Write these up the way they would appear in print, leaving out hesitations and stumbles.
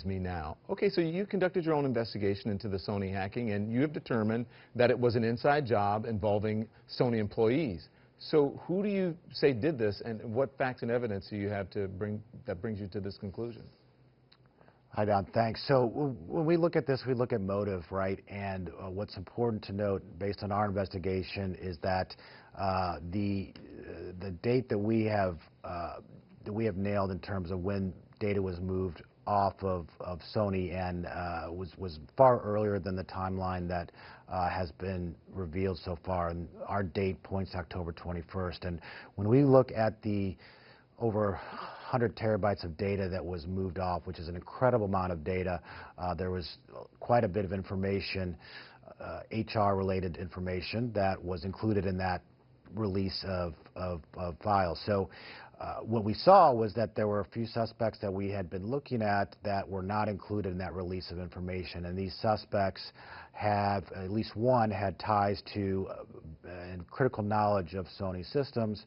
reads me now. Okay, so you conducted your own investigation into the Sony hacking, and you have determined that it was an inside job involving Sony employees. So who do you say did this, and what facts and evidence do you have that brings you to this conclusion? Hi, Don. Thanks. So when we look at this, we look at motive, right? And what's important to note, based on our investigation, is that the date that we have nailed in terms of when data was moved off of Sony and was far earlier than the timeline that has been revealed so far. And our date points to October 21st. And when we look at the over 100 terabytes of data that was moved off, which is an incredible amount of data, there was quite a bit of information, HR-related information, that was included in that release of files. So what we saw was that there were a few suspects that we had been looking at that were not included in that release of information, and these suspects have, at least one, had ties to and critical knowledge of Sony systems,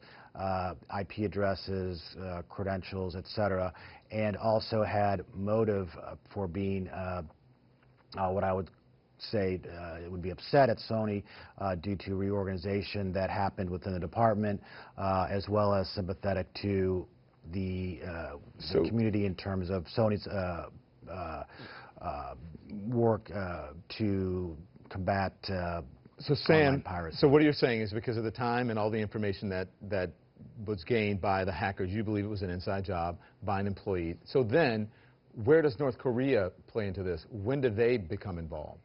IP addresses, credentials, etc., and also had motive for being what I would say it would be upset at Sony due to reorganization that happened within the department, as well as sympathetic to the community in terms of Sony's work to combat online piracy. So what you're saying is because of the time and all the information that was gained by the hackers, you believe it was an inside job by an employee. So then, where does North Korea play into this? When did they become involved?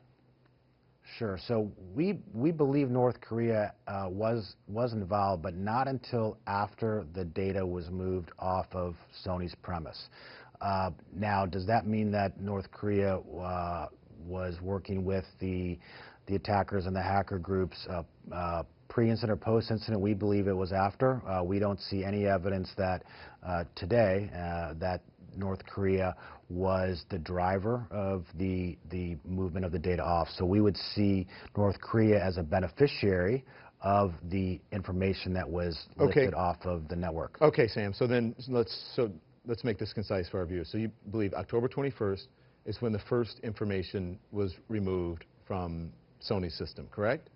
Sure. So we believe North Korea was involved, but not until after the data was moved off of Sony's premise. Now, does that mean that North Korea was working with the attackers and the hacker groups pre-incident or post-incident? We believe it was after. We don't see any evidence that today that North Korea was the driver of the movement of the data off. So we would see North Korea as a beneficiary of the information that was lifted off of the network. Okay, Sam. So then let's make this concise for our viewers. So you believe October 21st is when the first information was removed from Sony's system, correct?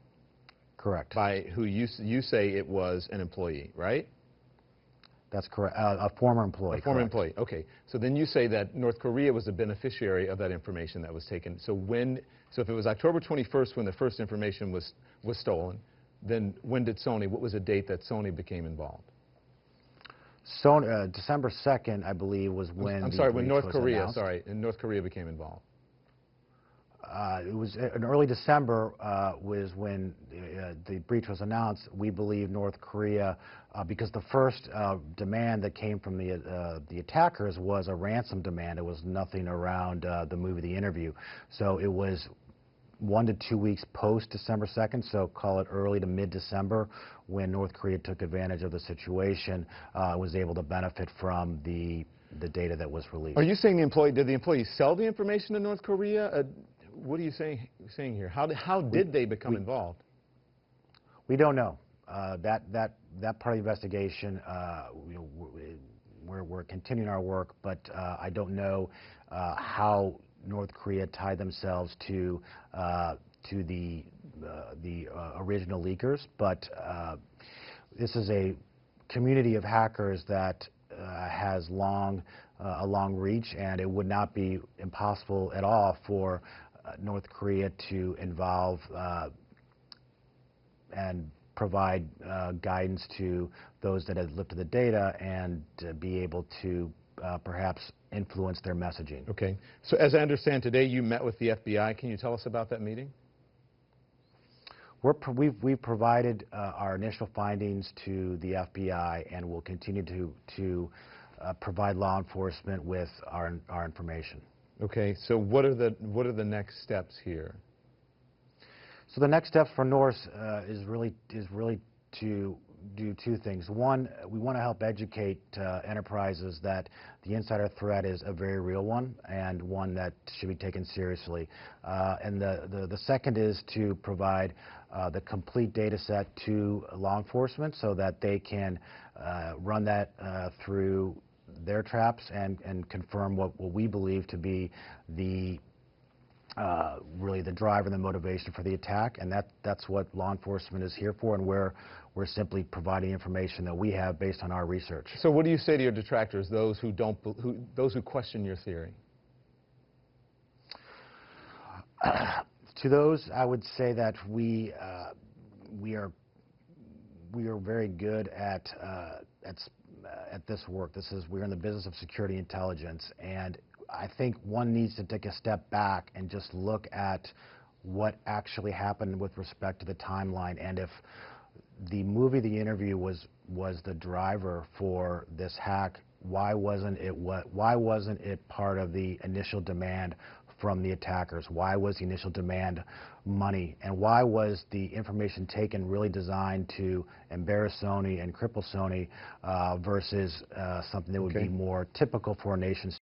Correct. By who you say it was an employee, right? That's correct. A former employee. A former employee. Okay. So then you say that North Korea was the beneficiary of that information that was taken. So if it was October 21st when the first information was stolen, then when did Sony? What was the date that Sony became involved? Sony, December 2nd, I believe, was when. I'm sorry. When North Korea. Announced. Sorry, and North Korea became involved. It was in early December was when the breach was announced. We believe North Korea, because the first demand that came from the attackers was a ransom demand. It was nothing around the move of the interview. So it was 1 to 2 weeks post December 2nd, so call it early to mid-December, when North Korea took advantage of the situation, was able to benefit from the data that was released. Are you saying did the employee sell the information to North Korea? What are you saying here? How did they become involved? We don't know. That part of the investigation, we're continuing our work, but I don't know how North Korea tied themselves to the original leakers. But this is a community of hackers that has a long reach, and it would not be impossible at all for North Korea to involve and provide guidance to those that had lifted the data and be able to perhaps influence their messaging. Okay. So as I understand, today you met with the FBI. Can you tell us about that meeting? We've provided our initial findings to the FBI, and will continue to provide law enforcement with our information. Okay, so what are the next steps here? So the next steps for Norse is really to do two things. One, we want to help educate enterprises that the insider threat is a very real one, and one that should be taken seriously. And the second is to provide the complete data set to law enforcement so that they can run that through their traps and confirm what we believe to be the really the drive and the motivation for the attack, and that's what law enforcement is here for, and we're simply providing information that we have based on our research. So what do you say to your detractors, those who those who question your theory? To those, I would say that we are very good at this work. We're in the business of security intelligence, and I think one needs to take a step back and just look at what actually happened with respect to the timeline, and if the movie The Interview was the driver for this hack, why wasn't it part of the initial demand from the attackers? Why was the initial demand money? And why was the information taken really designed to embarrass Sony and cripple Sony versus something that would be more typical for a nation